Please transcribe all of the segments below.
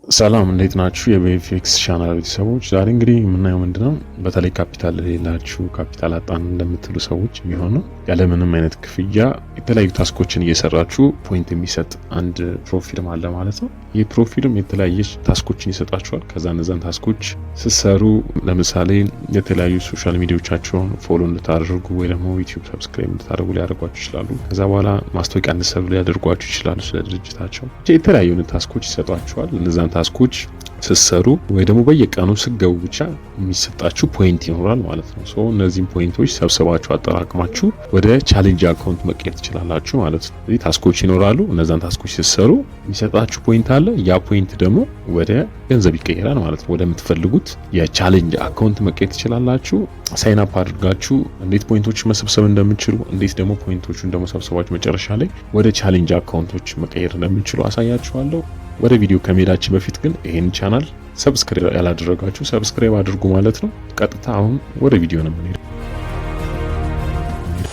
ሰላም እንዴት ናችሁ? የቤኤፍኤክስ ቻናል ቤተሰቦች፣ ዛሬ እንግዲህ የምናየው ምንድነው በተለይ ካፒታል የሌላችሁ ካፒታል አጣን እንደምትሉ ሰዎች የሚሆነው ያለምንም አይነት ክፍያ የተለያዩ ታስኮችን እየሰራችሁ ፖይንት የሚሰጥ አንድ ፕሮፊርም አለ ማለት ነው። ይህ ፕሮፊርም የተለያየ ታስኮችን ይሰጣችኋል። ከዛ እነዛን ታስኮች ስትሰሩ ለምሳሌ የተለያዩ ሶሻል ሚዲያዎቻቸውን ፎሎ እንድታደርጉ ወይ ደግሞ ዩቲዩብ ሰብስክራይብ እንድታደርጉ ሊያደርጓችሁ ይችላሉ። ከዛ በኋላ ማስታወቂያ እንድትሰሩ ሊያደርጓችሁ ይችላሉ። ስለ ድርጅታቸው የተለያዩ ታስኮች ይሰጧችኋል። እነዛን ታስኮች ስትሰሩ ወይ ደግሞ በየቀኑ ስገቡ ብቻ የሚሰጣችሁ ፖይንት ይኖራል ማለት ነው። ሶ እነዚህን ፖይንቶች ሰብስባችሁ አጠራቅማችሁ ወደ ቻሌንጅ አካውንት መቀየር ትችላላችሁ ማለት ነው። ስለዚህ ታስኮች ይኖራሉ። እነዛን ታስኮች ስትሰሩ የሚሰጣችሁ ፖይንት አለ። ያ ፖይንት ደግሞ ወደ ገንዘብ ይቀየራል ማለት ነው። ወደምትፈልጉት የቻሌንጅ አካውንት መቀየር ትችላላችሁ። ሳይን አፕ አድርጋችሁ እንዴት ፖይንቶች መሰብሰብ እንደምትችሉ፣ እንዴት ደግሞ ፖይንቶቹን ደግሞ ሰብስባችሁ መጨረሻ ላይ ወደ ቻሌንጅ አካውንቶች መቀየር እንደምትችሉ አሳያችኋለሁ። ወደ ቪዲዮ ከመሄዳችን በፊት ግን ይሄን ቻናል ሰብስክራይብ ያላደረጋችሁ ሰብስክራይብ አድርጉ ማለት ነው። ቀጥታ አሁን ወደ ቪዲዮ ነው የምንሄደው።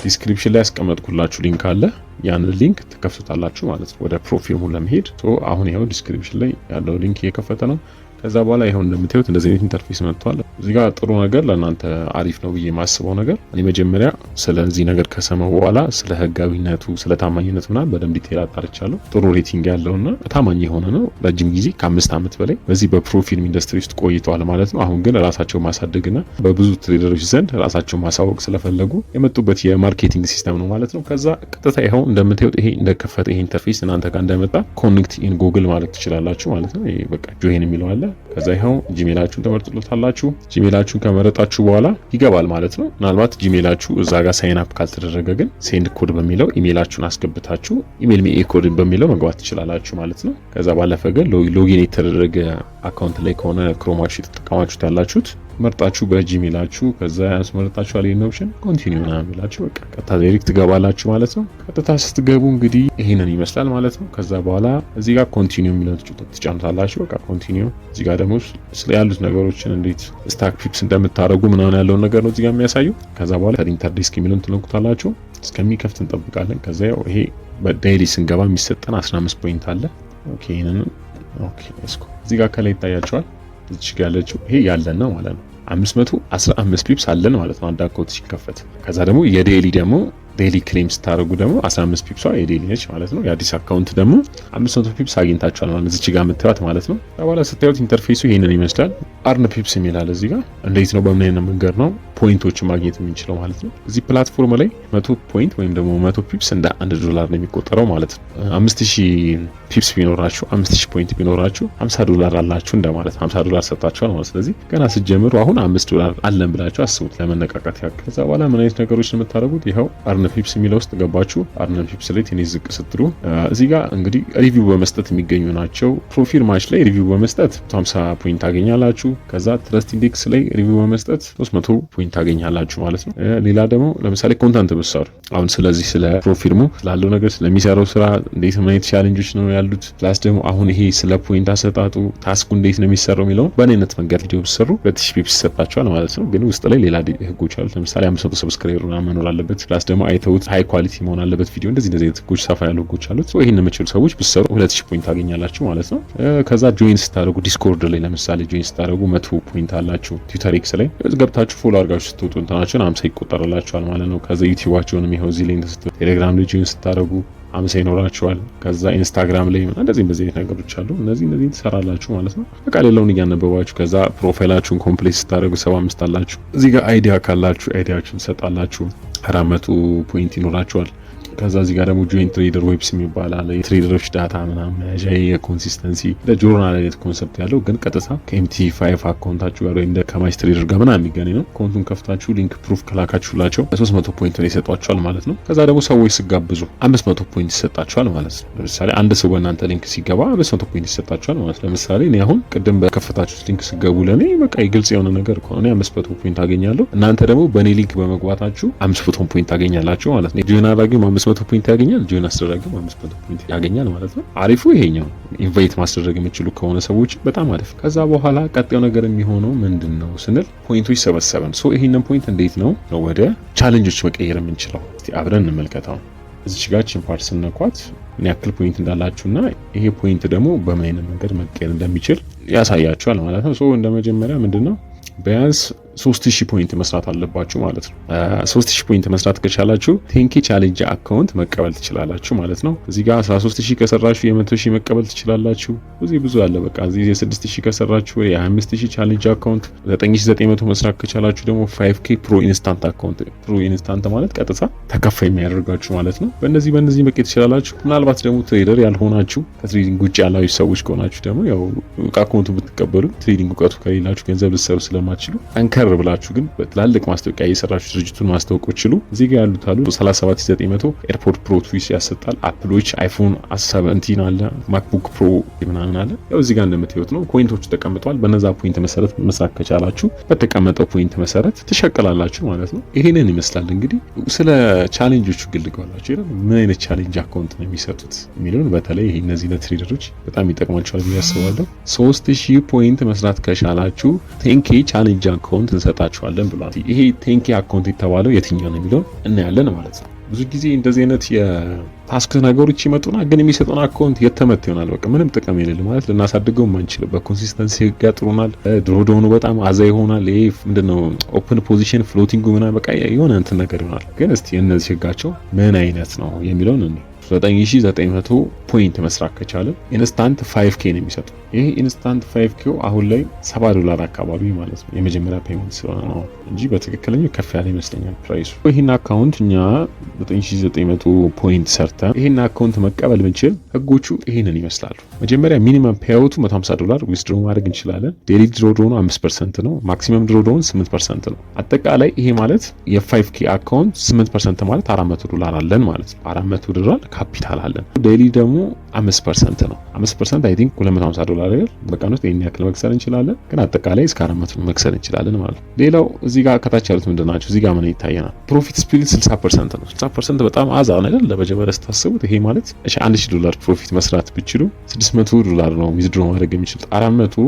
ዲስክሪፕሽን ላይ ያስቀመጥኩላችሁ ሊንክ አለ። ያንን ሊንክ ትከፍቱታላችሁ ማለት ነው ወደ ፕሮፊርሙ ለመሄድ። አሁን ይሄው ዲስክሪፕሽን ላይ ያለው ሊንክ እየከፈተ ነው። ከዛ በኋላ ይሄው እንደምታዩት እንደዚህ አይነት ኢንተርፌስ መጥቷል። እዚህ ጋር ጥሩ ነገር ለእናንተ አሪፍ ነው ብዬ የማስበው ነገር እኔ መጀመሪያ ስለዚህ ነገር ከሰማሁ በኋላ ስለ ህጋዊነቱ ስለ ታማኝነቱ ምናምን በደንብ ዲቴል አጣርቻለሁ። ጥሩ ሬቲንግ ያለውና ታማኝ የሆነ ነው። ረጅም ጊዜ ከ5 ዓመት በላይ በዚህ በፕሮፊርም ኢንዱስትሪ ውስጥ ቆይተዋል ማለት ነው። አሁን ግን ራሳቸው ማሳደግና በብዙ ትሬደሮች ዘንድ ራሳቸው ማሳወቅ ስለፈለጉ የመጡበት የማርኬቲንግ ሲስተም ነው ማለት ነው። ከዛ ቀጥታ ይሄው እንደምታዩት ይሄ እንደከፈተ ይሄ ኢንተርፌስ እናንተ ጋር እንደመጣ ኮኔክት ኢን ጉግል ማለት ትችላላችሁ ማለት ነው። ይሄ በቃ ጆይን የሚለው አለ። ከዛ ይሄው ጂሜላችሁን ተመርጡታላችሁ። ጂሜላችሁን ከመረጣችሁ በኋላ ይገባል ማለት ነው። ምናልባት ጂሜላችሁ እዛ ጋር ሳይን አፕ ካልተደረገ ግን ሴንድ ኮድ በሚለው ኢሜይላችሁን አስገብታችሁ ኢሜይል ሚ ኮድ በሚለው መግባት ትችላላችሁ ማለት ነው። ከዛ ባለፈ ግን ሎጊን የተደረገ አካውንት ላይ ከሆነ ክሮማችሁ የተጠቀማችሁት ያላችሁት መርጣችሁ በጂሜላችሁ ከዛ ያስመርጣችኋል ይሄን ኦፕሽን ኮንቲኒው ና የሚላችሁ በቃ ቀጥታ ዳይሬክት ትገባላችሁ ማለት ነው። ቀጥታ ስትገቡ እንግዲህ ይሄንን ይመስላል ማለት ነው። ከዛ በኋላ እዚህ ጋር ኮንቲኒው የሚለው ትጫኑታላችሁ። በቃ ኮንቲኒው። እዚህ ጋር ደግሞ ስለ ያሉት ነገሮችን እንዴት ስታክ ፒፕስ እንደምታደርጉ ምናምን ያለውን ነገር ነው እዚህ ጋር የሚያሳዩ። ከዛ በኋላ ኢንተር ዲስክ የሚለውን ትነኩታላችሁ። እስከሚከፍት እንጠብቃለን። ከዛ ያው ይሄ በዴይሊ ስንገባ የሚሰጠን 15 ፖይንት አለ። ኦኬ ይሄንን ኦኬ እስኮ እዚህ ጋር ከላይ ይታያችኋል። እዚህ ጋር ያለችው ይሄ ያለን ነው ማለት ነው። 515 ፒፕስ አለን ማለት ነው አንድ አካውንት ሲከፈት። ከዛ ደግሞ የዴይሊ ደግሞ ዴይሊ ክሌም ስታደርጉ ደግሞ 15 ፒፕሷ የዴይሊ ነች ማለት ነው። የአዲስ አካውንት ደግሞ 500 ፒፕስ አግኝታችኋል ማለት እዚህ ጋር የምታዩት ማለት ነው። በኋላ ስታዩት ኢንተርፌሱ ይሄንን ይመስላል። አርን ፒፕስ የሚላል እዚህ ጋር እንዴት ነው በምን አይነት መንገድ ነው ፖይንቶችን ማግኘት የምንችለው ማለት ነው። እዚህ ፕላትፎርም ላይ 100 ፖይንት ወይም ደግሞ 100 ፒፕስ እንደ $1 ነው የሚቆጠረው ማለት ነው። 5000 ፒፕስ ቢኖራችሁ 5000 ፖይንት ቢኖራችሁ $50 አላችሁ እንደማለት $50 ሰጣችኋል ማለት። ስለዚህ ገና ስትጀምሩ አሁን $5 አለን ብላችሁ አስቡት ለመነቃቃት ያክል። ከዛ በኋላ ምን አይነት ነገሮች ነው የምታደርጉት? ይኸው አርን ፒፕስ የሚለው ውስጥ ገባችሁ። አርን ፒፕስ ላይ ትንሽ ዝቅ ስትሉ እዚህ ጋር እንግዲህ ሪቪው በመስጠት የሚገኙ ናቸው። ፕሮፊርማች ላይ ሪቪው በመስጠት 50 ፖይንት ታገኛላችሁ። ከዛ ትረስት ኢንዴክስ ላይ ሪቪው በመስጠት 300 ፖይንት ታገኛላችሁ ማለት ነው። ሌላ ደግሞ ለምሳሌ ኮንተንት ብትሰሩ አሁን ስለዚህ ስለ ፕሮፊርሙ ስላለው ነገር ስለሚሰራው ስራ እንዴት ምን አይነት ቻሌንጆች ነው ያሉት ፕላስ ደግሞ አሁን ይሄ ስለ ፖይንት አሰጣጡ ታስኩ እንዴት ነው የሚሰራው የሚለው በእኔነት መንገድ ቪዲዮ ብትሰሩ 2000 ፒፕስ ይሰጣችኋል ማለት ነው። ግን ውስጥ ላይ ሌላ ህጎች አሉ። ለምሳሌ 500 ሰብስክራይበር መኖር አለበት ፕላስ ደግሞ አይተውት ሃይ ኳሊቲ መሆን አለበት ቪዲዮ። እንደዚህ አይነት ህጎች ሰፋ ያሉ ህጎች አሉት። ይሄን የምትችሉ ሰዎች ብትሰሩ 2000 ፖይንት ታገኛላችሁ ማለት ነው። ከዛ ጆይን ስታደርጉ ዲስኮርድ ላይ ለምሳሌ ጆይን ስታደርጉ 100 ፖይንት አላችሁ። ትዊተር ኤክስ ላይ ገብታችሁ ፎሎ አድርጋችሁ ስትወጡ እንትናችሁን 50 ይቆጠርላችኋል ማለት ነው። ከዛ ዩቲዩባችሁንም ይሄው እዚህ ላይ ቴሌግራም ላይ ጆይን ስታደርጉ 50 ይኖራችኋል። ከዛ ኢንስታግራም ላይ እንደዚህ አይነት ነገሮች አሉ። እነዚህ ትሰራላችሁ ማለት ነው። በቃ ሌላውን እያነበባችሁ ከዛ ፕሮፋይላችሁን ኮምፕሊት ስታደርጉ 75 አላችሁ። እዚህ ጋር አይዲያ ካላችሁ አይዲያችሁን ትሰጣላችሁ። 400 ፖይንት ይኖራችኋል። ከዛ እዚህ ጋር ደግሞ ጆይንት ትሬደር ዌብስ የሚባል አለ። የትሬደሮች ዳታ ምናምን መያዣ የኮንሲስተንሲ ለጆርናል አይነት ኮንሰፕት ያለው ግን ቀጥታ ከMT5 አካውንታችሁ ጋር ወይ እንደ ከማች ትሬደር ጋር ምናምን የሚገናኝ ነው። አካውንቱን ከፍታችሁ ሊንክ ፕሩፍ ከላካችሁላቸው 300 ፖይንት ነው ይሰጧችኋል ማለት ነው። ከዛ ደግሞ ሰዎች ሲጋብዙ 500 ፖይንት ይሰጣችኋል ማለት ነው። ለምሳሌ አንድ ሰው በእናንተ ሊንክ ሲገባ 500 ፖይንት ይሰጣችኋል ማለት ነው። ለምሳሌ እኔ አሁን ቅድም በከፈታችሁት ሊንክ ሲገቡ ለኔ በቃ ግልጽ የሆነ ነገር ከሆነ 500 ፖይንት አገኛለሁ። እናንተ ደግሞ በእኔ ሊንክ በመግባታችሁ 500 ፖይንት ታገኛላችሁ ማለት ነው። ጆይን አድራጊው 500 ፖይንት ያገኛል። ጆይን አስደረገው 500 ፖይንት ያገኛል ማለት ነው። አሪፉ ይሄኛው ኢንቫይት ማስደረግ የምትችሉ ከሆነ ሰዎች በጣም አሪፍ። ከዛ በኋላ ቀጣዩ ነገር የሚሆነው ምንድነው ስንል ፖይንቶች ሰበሰበን። ይሄንን ፖይንት እንዴት ነው ወደ ቻሌንጆች መቀየር የምንችለው? እስቲ አብረን እንመልከታው። እዚች ጋር ፓርት ስነኳት ምን ያክል ፖይንት እንዳላችሁና ይሄ ፖይንት ደግሞ በምን አይነት መንገድ መቀየር እንደሚችል ያሳያችኋል ማለት ነው። እንደ መጀመሪያ ምንድነው ቢያንስ 3000 ፖይንት መስራት አለባችሁ ማለት ነው። 3000 ፖይንት መስራት ከቻላችሁ ቴንኪ ቻሌንጅ አካውንት መቀበል ትችላላችሁ ማለት ነው። እዚህ ጋር 13000 ከሰራችሁ የ100000 መቀበል ትችላላችሁ። ብዙ አለ በቃ እዚህ 6000 ከሰራችሁ የ25000 ቻሌንጅ አካውንት፣ 9900 መስራት ከቻላችሁ ደግሞ 5k ፕሮ ኢንስታንት አካውንት። ፕሮ ኢንስታንት ማለት ቀጥታ ተከፋይ የሚያደርጋችሁ ማለት ነው። በእነዚህ መቀየር ትችላላችሁ። ምናልባት ደግሞ ትሬደር ያልሆናችሁ ከትሬዲንግ ውጭ ያላችሁ ሰዎች ከሆናችሁ ደግሞ ያው አካውንቱ ብትቀበሉ ትሬዲንግ እውቀቱ ከሌላችሁ ገንዘብ ልትሰሩ ስለማትችሉ አንከር ብላችሁ ግን በትላልቅ ማስታወቂያ እየሰራችሁ ድርጅቱን ማስታወቅ ይችላሉ። እዚህ ጋር ያሉት አሉ 37900 ኤርፖርት ፕሮ ትዊስ ያሰጣል። አፕሎች አይፎን 17 አለ፣ ማክቡክ ፕሮ ምናምን አለ። ያው እዚህ ጋር እንደምታዩት ነው ፖይንቶች ተቀምጠዋል። በነዛ ፖይንት መሰረት መስራት ከቻላችሁ በተቀመጠው ፖይንት መሰረት ትሸቀላላችሁ ማለት ነው። ይሄንን ይመስላል እንግዲህ ስለ ቻሌንጆቹ ግልጋላችሁ ይላል። ምን አይነት ቻሌንጅ አካውንት ነው የሚሰጡት የሚለውን በተለይ ይሄ እነዚህ ለትሬደሮች በጣም ይጠቅማቸዋል ብዬ አስባለሁ። 3000 ፖይንት መስራት ከቻላችሁ ቴንኬ ቻሌንጅ አካውንት እንሰጣችኋለን ብሏል። ይሄ ቴንኬ አካውንት የተባለው የትኛው ነው የሚለውን እናያለን ማለት ነው። ብዙ ጊዜ እንደዚህ አይነት የታስክ ነገሮች ይመጡና ግን የሚሰጡን አካውንት የተመታ ይሆናል። በቃ ምንም ጥቅም የሌለ ማለት ልናሳድገው ማንችል በኮንሲስተንሲ ያጥሩናል። ድሮ ደሆኑ በጣም አዛ ይሆናል። ይሄ ምንድነው ኦፕን ፖዚሽን ፍሎቲንግ ምናምን በቃ የሆነ እንትን ነገር ይሆናል። ግን እስቲ እነዚህ ህጋቸው ምን አይነት ነው የሚለውን 9900 ፖይንት መስራት ከቻለ ኢንስታንት 5k ነው የሚሰጡ። ይሄ ኢንስታንት 5k አሁን ላይ $7 አካባቢ ማለት ነው የመጀመሪያ ፔመንት ስለሆነ ነው እንጂ በትክክለኛው ከፍ ያለ ይመስለኛል ፕራይሱ። ይሄን አካውንት እኛ 9900 ፖይንት ሰርተን ይሄን አካውንት መቀበል ብንችል ህጎቹ ይሄንን ይመስላሉ። መጀመሪያ ሚኒመም ፔአውቱ $150 ዊዝድሮ ማድረግ እንችላለን። ዴሊ ድሮ ዶኑ 5% ነው። ማክሲመም ድሮ ዶኑ 8% ነው። አጠቃላይ ይሄ ማለት የ5k አካውንት 8% ማለት $400 አለን ማለት ነው። $400 ካፒታል አለን። ዴሊ ደግሞ 5% ነው። 5% አይ ቲንክ $250 አይደል? በቀን ውስጥ ይሄን ያክል መክሰር እንችላለን። ግን አጠቃላይ እስከ 400 መክሰር እንችላለን ማለት ነው። ሌላው እዚህ ጋር ከታች ያሉት ምንድናቸው? እዚህ ጋር ምን ይታየናል? ፕሮፊት ስፕሊት 60% ነው። 60% በጣም አዛ ነው አይደል? ለመጀመሪያ ስታስቡት ይሄ ማለት እሺ $1000 ፕሮፊት መስራት ብችሉ $600 ነው ዊዝድሮ ማድረግ የሚችሉት። 400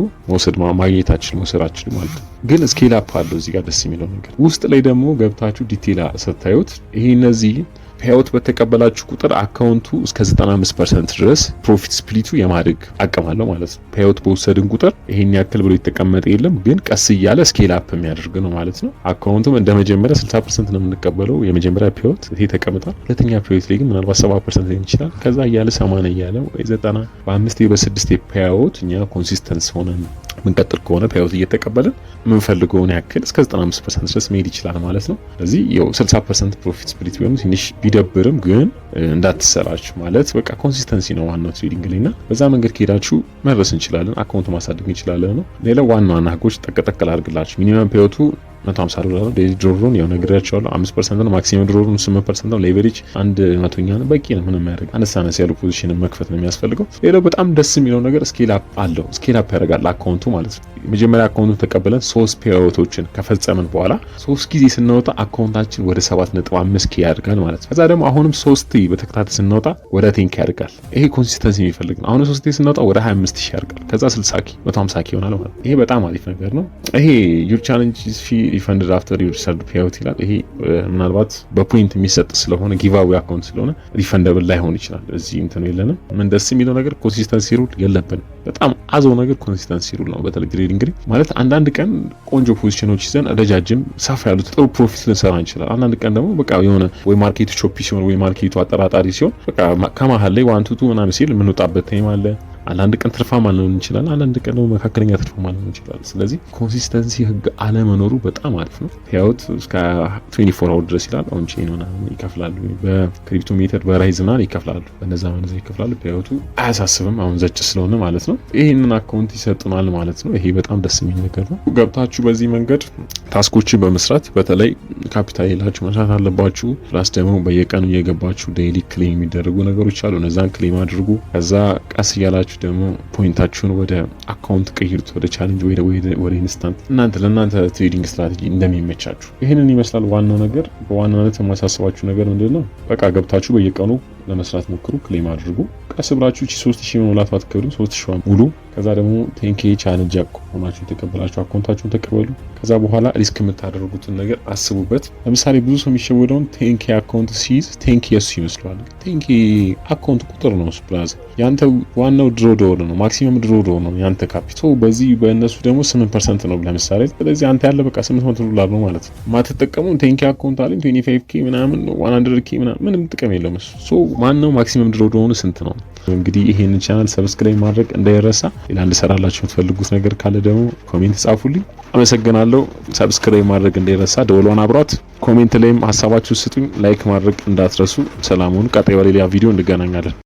መውሰዳችሁ ማለት ነው። ግን ስኬል አፕ አለው እዚህ ጋር ደስ የሚለው ነገር። ውስጥ ላይ ደግሞ ገብታችሁ ዲቴል ስታዩት ይሄ እነዚህ ፔአውት በተቀበላችሁ ቁጥር አካውንቱ እስከ 95% ድረስ ፕሮፊት ስፕሊቱ የማድረግ አቅም አለው ማለት ነው። ፔአውት በወሰድን ቁጥር ይሄን ያክል ብሎ የተቀመጠ የለም፣ ግን ቀስ እያለ ስኬል አፕ የሚያደርግ ነው ማለት ነው። አካውንቱም እንደ መጀመሪያ 60% ነው የምንቀበለው የመጀመሪያ ፔአውት ይሄ ተቀምጧል። ሁለተኛ ፔአውት ላይ ግን ምናልባት 70% ሊሆን ይችላል። ከዛ እያለ 80 እያለ ወይ 90 በ5 በ6 ፔአውት እኛ ኮንሲስተንስ ሆነን ምንቀጥል ከሆነ ፔአውት እየተቀበልን የምንፈልገውን ያክል እስከ 95% ድረስ መሄድ ይችላል ማለት ነው። ስለዚህ ያው 60% ፕሮፊት ስፕሊት ቢሆን ትንሽ ቢደብርም ግን እንዳትሰራችሁ ማለት በቃ ኮንሲስተንሲ ነው ዋናው ትሬዲንግ ላይና በዛ መንገድ ከሄዳችሁ መድረስ እንችላለን፣ አካውንት ማሳደግ እንችላለን ነው። ሌላው ዋና ህጎች ጠቅጠቅ አድርግላችሁ ሚኒመም ፔአውቱ $150 ዴሊ ድሮውን ያው ነግሬያቸዋለሁ። 5% ነው። ማክሲመም ድሮውን 8% ነው። ሌቨሬጅ 1/100 ነው። በቂ ነው። ምንም ያደርግ አነሳነስ ያሉ ፖዚሽን መክፈት ነው የሚያስፈልገው። ሌላው በጣም ደስ የሚለው ነገር ስኬል አፕ አለው። ስኬል አፕ ያደርጋል አካውንቱ ማለት ነው። መጀመሪያ አካውንቱን ተቀበለን 3 ፔአውቶችን ከፈጸምን በኋላ 3 ጊዜ ስናወጣ አካውንታችን ወደ 7.5k ያድርጋል ማለት ነው። ከዛ ደግሞ አሁንም 3 በተከታታይ ስናወጣ ወደ 10k ያድርጋል። ይሄ ኮንሲስተንሲ የሚፈልግ ነው። አሁን 3 ስናወጣ ወደ 25000 ያድርጋል። ከዛ 60k 150k ይሆናል ማለት ነው። ይሄ በጣም አሪፍ ነገር ነው። ይሄ ዩር ቻሌንጅ ፊ ሪፈንድድ አፍተር ዩር ሰርድ ፔአውት ይላል። ይሄ ምናልባት በፖይንት የሚሰጥ ስለሆነ ጊቫዌ አካውንት ስለሆነ ሪፈንደብል ላይሆን ይችላል። እዚህ እንትን የለንም። ምን ደስ የሚለው ነገር ኮንሲስተንሲ ሩል የለብንም። በጣም አዘው ነገር ኮንሲስተንሲ ሩል ነው። በተለይ ትሬዲንግ ማለት አንዳንድ ቀን ቆንጆ ፖዚሽኖች ይዘን ረጃጅም ሰፋ ያሉት ጥሩ ፕሮፊት ልንሰራ እንችላለን። አንዳንድ ቀን ደግሞ በቃ የሆነ ወይ ማርኬቱ ቾፒ ሲሆን ወይ ማርኬቱ አጠራጣሪ ሲሆን በቃ ከመሀል ላይ 1 2 ምናምን ሲል የምንወጣበት ታይም አለ። አንዳንድ ቀን ትርፋማ ልንሆን እንችላለን፣ አንዳንድ ቀን ደግሞ መካከለኛ ትርፋማ ልንሆን እንችላለን። ስለዚህ ኮንሲስተንሲ ህግ አለመኖሩ በጣም አሪፍ ነው። ፔአውት እስከ 24 አወር ድረስ ይላል። ኦን ቼን ምናምን ይከፍላሉ፣ በክሪፕቶ ሜተር በራይዝ ምናምን ይከፍላሉ፣ በነዛ ይከፍላሉ። ፔአውቱ አያሳስብም አሁን ዘጭ ስለሆነ ማለት ነው። ይሄንን አካውንት ይሰጡናል ማለት ነው። ይሄ በጣም ደስ የሚል ነገር ነው። ገብታችሁ በዚህ መንገድ ታስኮችን በመስራት በተለይ ካፒታል ያላችሁ መስራት አለባችሁ። ፕላስ ደግሞ በየቀኑ እየገባችሁ ዴይሊ ክሌም የሚደረጉ ነገሮች አሉ። እነዛን ክሌም አድርጉ። ከዛ ቀስ እያላችሁ ደግሞ ፖይንታችሁን ወደ አካውንት ቀይሩት፣ ወደ ቻሌንጅ ወደ ኢንስታንት ለእናንተ ትሬዲንግ ስትራቴጂ እንደሚመቻችሁ። ይህንን ይመስላል ዋናው ነገር። በዋናነት የማሳስባችሁ ነገር ምንድነው? በቃ ገብታችሁ በየቀኑ ለመስራት ሞክሩ፣ ክሌም አድርጉ። ቀስ ብላችሁ 3000 መሙላት አትከብዱ። 3000 ሙሉ ከዛ ደግሞ ቴንኬ ቻሌንጅ ሆናችሁ የተቀበላችሁ አካውንታችሁን ተቀበሉ። ከዛ በኋላ ሪስክ የምታደርጉትን ነገር አስቡበት። ለምሳሌ ብዙ ሰው የሚሸወደውን ቴንኬ አካውንት ሲይዝ ቴንኬ የሱ ይመስለዋል። ቴንኬ አካውንት ቁጥር ነው ብራዝ። ያንተ ዋናው ድሮ ዶር ነው፣ ማክሲመም ድሮ ዶር ነው ያንተ ካፒቶ። በዚህ በእነሱ ደግሞ 8% ነው ለምሳሌ። ስለዚህ አንተ ያለ በቃ $800 ነው ማለት ነው። ማትጠቀሙ ቴንኬ አካውንት አለኝ 25K ምናምን 100K ምናምን ምንም ጥቅም የለውም እሱ። ሶ ማነው ማክሲመም ድሮ ዶር ስንት ነው? እንግዲህ ይሄንን ቻናል ሰብስክራይብ ማድረግ እንዳይረሳ። ሌላ እንድሰራላችሁ የምትፈልጉት ነገር ካለ ደግሞ ኮሜንት ጻፉልኝ። አመሰግናለሁ። ሰብስክራይብ ማድረግ እንዳይረሳ፣ ደወሏን አብሯት። ኮሜንት ላይም ሀሳባችሁ ስጡኝ። ላይክ ማድረግ እንዳትረሱ። ሰላሙን ቀጣይ በሌላ ቪዲዮ እንገናኛለን።